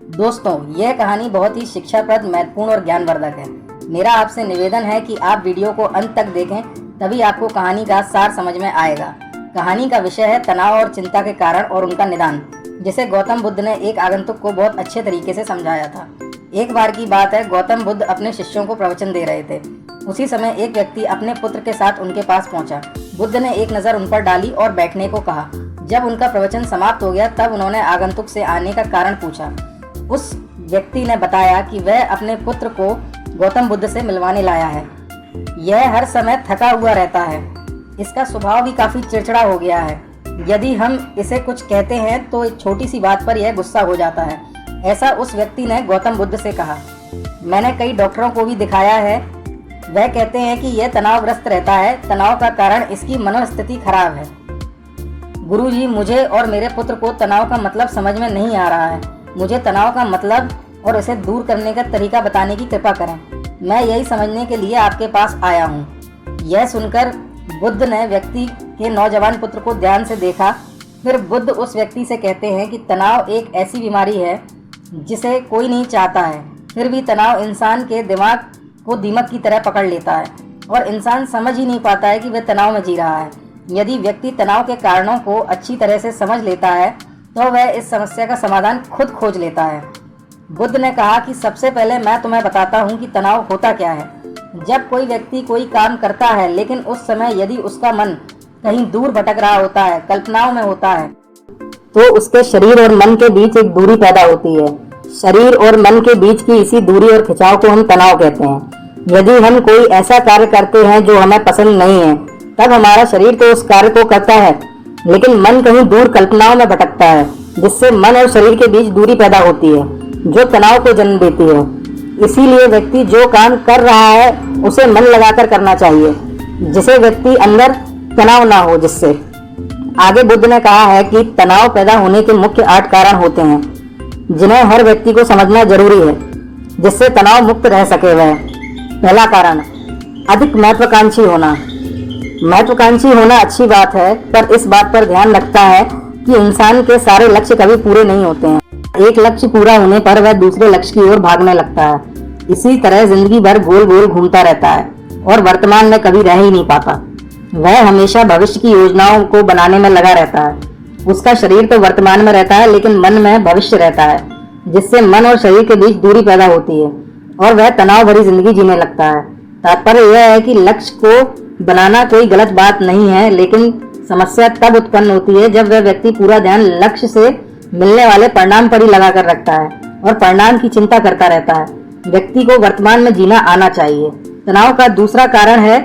दोस्तों, यह कहानी बहुत ही शिक्षाप्रद, महत्वपूर्ण और ज्ञानवर्धक है। मेरा आपसे निवेदन है कि आप वीडियो को अंत तक देखें, तभी आपको कहानी का सार समझ में आएगा। कहानी का विषय है तनाव और चिंता के कारण और उनका निदान, जिसे गौतम बुद्ध ने एक आगंतुक को बहुत अच्छे तरीके से समझाया था। एक बार की बात है, गौतम बुद्ध अपने शिष्यों को प्रवचन दे रहे थे। उसी समय एक व्यक्ति अपने पुत्र के साथ उनके पास पहुंचा। बुद्ध ने एक नज़र उन पर डाली और बैठने को कहा। जब उनका प्रवचन समाप्त हो गया, तब उन्होंने आगंतुक से आने का कारण पूछा। उस व्यक्ति ने बताया कि वह अपने पुत्र को गौतम बुद्ध से मिलवाने लाया है। यह हर समय थका हुआ रहता है। इसका स्वभाव भी काफ़ी चिड़चिड़ा हो गया है। यदि हम इसे कुछ कहते हैं तो एक छोटी सी बात पर यह गुस्सा हो जाता है। ऐसा उस व्यक्ति ने गौतम बुद्ध से कहा। मैंने कई डॉक्टरों को भी दिखाया है, वह कहते हैं कि यह तनावग्रस्त रहता है। तनाव का कारण इसकी मनोस्थिति खराब है। गुरुजी, मुझे और मेरे पुत्र को तनाव का मतलब समझ में नहीं आ रहा है। मुझे तनाव का मतलब और इसे दूर करने का तरीका बताने की कृपा करें। मैं यही समझने के लिए आपके पास आया हूँ। यह सुनकर बुद्ध ने व्यक्ति के नौजवान पुत्र को ध्यान से देखा। फिर बुद्ध उस व्यक्ति से कहते हैं कि तनाव एक ऐसी बीमारी है जिसे कोई नहीं चाहता है, फिर भी तनाव इंसान के दिमाग को दीमक की तरह पकड़ लेता है और इंसान समझ ही नहीं पाता है कि वह तनाव में जी रहा है। यदि व्यक्ति तनाव के कारणों को अच्छी तरह से समझ लेता है तो वह इस समस्या का समाधान खुद खोज लेता है। बुद्ध ने कहा कि सबसे पहले मैं तुम्हें बताता हूँ कि तनाव होता क्या है। जब कोई व्यक्ति कोई काम करता है, लेकिन उस समय यदि उसका मन कहीं दूर भटक रहा होता है, कल्पनाओं में होता है, तो उसके शरीर और मन के बीच एक दूरी पैदा होती है। शरीर और मन के बीच की इसी दूरी और खिंचाव को हम तनाव कहते हैं। यदि हम कोई ऐसा कार्य करते हैं जो हमें पसंद नहीं है, तब हमारा शरीर तो उस कार्य को करता है, लेकिन मन कहीं दूर कल्पनाओं में भटकता है, जिससे मन और शरीर के बीच दूरी पैदा होती है, जो तनाव को जन्म देती है। इसीलिए व्यक्ति जो काम कर रहा है उसे मन लगाकर करना चाहिए, जिसे व्यक्ति अंदर तनाव ना हो। जिससे आगे बुद्ध ने कहा है कि तनाव पैदा होने के मुख्य 8 कारण होते हैं, जिन्हें हर व्यक्ति को समझना जरूरी है, जिससे तनाव मुक्त रह सके वह। पहला कारण, अधिक महत्वाकांक्षी होना। महत्वाकांक्षी होना अच्छी बात है, पर इस बात पर ध्यान रखता है कि इंसान के सारे लक्ष्य कभी पूरे नहीं होते हैं। एक लक्ष्य पूरा होने पर वह दूसरे लक्ष्य की ओर भागने लगता है। इसी तरह जिंदगी भर गोल गोल घूमता रहता है और वर्तमान में कभी रह ही नहीं पाता। वह हमेशा भविष्य की योजनाओं को बनाने में लगा रहता है। उसका शरीर तो वर्तमान में रहता है, लेकिन मन में भविष्य रहता है, जिससे मन और शरीर के बीच दूरी पैदा होती है और वह तनाव भरी जिंदगी जीने लगता है। तात्पर्य यह है कि लक्ष्य को बनाना कोई गलत बात नहीं है, लेकिन समस्या तब उत्पन्न होती है जब वह व्यक्ति पूरा ध्यान लक्ष्य से मिलने वाले परिणाम पर ही लगा कर रखता है और परिणाम की चिंता करता रहता है। व्यक्ति को वर्तमान में जीना आना चाहिए। तनाव का दूसरा कारण है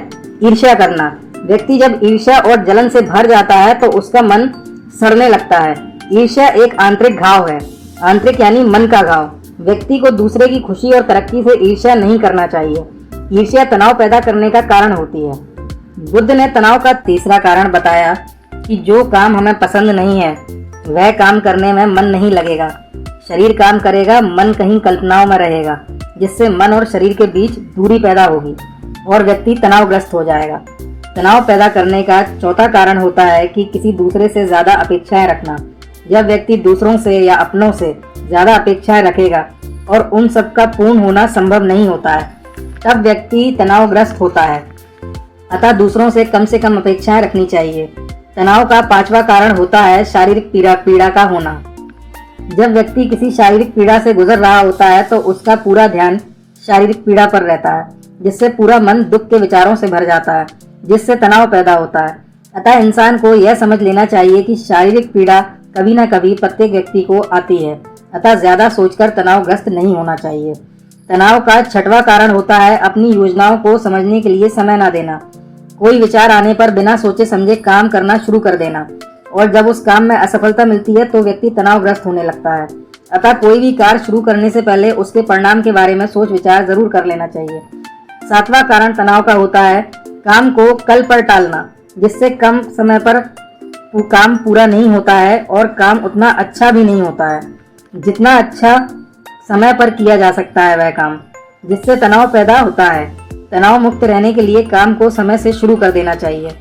ईर्ष्या करना। व्यक्ति जब ईर्ष्या और जलन से भर जाता है तो उसका मन सड़ने लगता है। ईर्ष्या एक आंतरिक घाव है। आंतरिक यानी मन का घाव। व्यक्ति को दूसरे की खुशी और तरक्की से ईर्ष्या नहीं करना चाहिए। ईर्ष्या तनाव पैदा करने का कारण होती है। बुद्ध ने तनाव का तीसरा कारण बताया कि जो काम हमें पसंद नहीं है वह काम करने में मन नहीं लगेगा। शरीर काम करेगा, मन कहीं कल्पनाओं में रहेगा, जिससे मन और शरीर के बीच दूरी पैदा होगी और व्यक्ति तनावग्रस्त हो जाएगा। तनाव पैदा करने का चौथा कारण होता है कि किसी दूसरे से ज्यादा अपेक्षाएं रखना। जब व्यक्ति दूसरों से या अपनों से ज्यादा अपेक्षाएं रखेगा और उन सब का पूर्ण होना संभव नहीं होता है, तब व्यक्ति तनावग्रस्त होता है। अतः दूसरों से कम अपेक्षाएं रखनी चाहिए। तनाव का पांचवा कारण होता है शारीरिक पीड़ा का होना। जब व्यक्ति किसी शारीरिक पीड़ा से गुजर रहा होता है तो उसका पूरा ध्यान शारीरिक पीड़ा पर रहता है, जिससे पूरा मन दुख के विचारों से भर जाता है, जिससे तनाव पैदा होता है। अतः इंसान को यह समझ लेना चाहिए कि शारीरिक पीड़ा कभी न कभी प्रत्येक व्यक्ति को आती है। अतः ज्यादा सोचकर तनावग्रस्त नहीं होना चाहिए। तनाव का छठवां कारण होता है अपनी योजनाओं को समझने के लिए समय न देना। कोई विचार आने पर बिना सोचे समझे काम करना शुरू कर देना, और जब उस काम में असफलता मिलती है तो व्यक्ति तनावग्रस्त होने लगता है। अतः कोई भी कार्य शुरू करने से पहले उसके परिणाम के बारे में सोच विचार जरूर कर लेना चाहिए। सातवां कारण तनाव का होता है काम को कल पर टालना, जिससे कम समय पर काम पूरा नहीं होता है और काम उतना अच्छा भी नहीं होता है जितना अच्छा समय पर किया जा सकता है वह काम, जिससे तनाव पैदा होता है। तनाव मुक्त रहने के लिए काम को समय से शुरू कर देना चाहिए।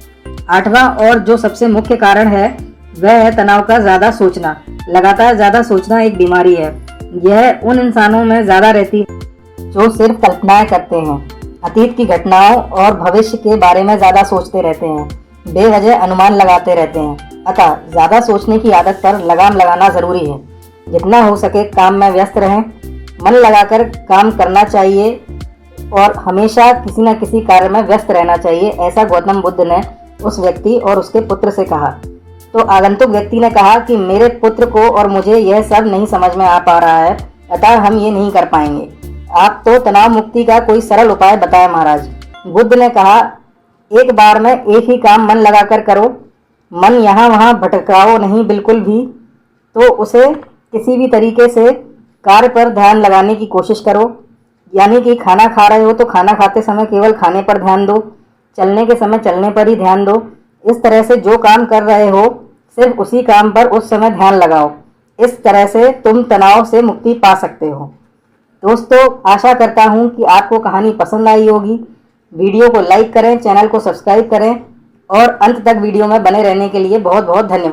आठवां और जो सबसे मुख्य कारण है वह है तनाव का ज्यादा सोचना। लगातार ज्यादा सोचना एक बीमारी है। यह उन इंसानों में ज़्यादा रहती है जो सिर्फ कल्पनाएं करते हैं, अतीत की घटनाओं और भविष्य के बारे में ज़्यादा सोचते रहते हैं, बेवजह अनुमान लगाते रहते हैं। अतः ज़्यादा सोचने की आदत पर लगाम लगाना ज़रूरी है। जितना हो सके काम में व्यस्त रहें, मन लगाकर काम करना चाहिए और हमेशा किसी न किसी कार्य में व्यस्त रहना चाहिए, ऐसा गौतम बुद्ध ने उस व्यक्ति और उसके पुत्र से कहा। तो आगंतुक व्यक्ति ने कहा कि मेरे पुत्र को और मुझे यह सब नहीं समझ में आ पा रहा है, अतः हम ये नहीं कर पाएंगे। आप तो तनाव मुक्ति का कोई सरल उपाय बताएं महाराज। बुद्ध ने कहा, एक बार में एक ही काम मन लगाकर करो, मन यहाँ वहाँ भटकाओ नहीं बिल्कुल भी। तो उसे किसी भी तरीके से कार्य पर ध्यान लगाने की कोशिश करो, यानी कि खाना खा रहे हो तो खाना खाते समय केवल खाने पर ध्यान दो, चलने के समय चलने पर ही ध्यान दो। इस तरह से जो काम कर रहे हो सिर्फ उसी काम पर उस समय ध्यान लगाओ। इस तरह से तुम तनाव से मुक्ति पा सकते हो। दोस्तों, आशा करता हूँ कि आपको कहानी पसंद आई होगी। वीडियो को लाइक करें, चैनल को सब्सक्राइब करें और अंत तक वीडियो में बने रहने के लिए बहुत बहुत धन्यवाद।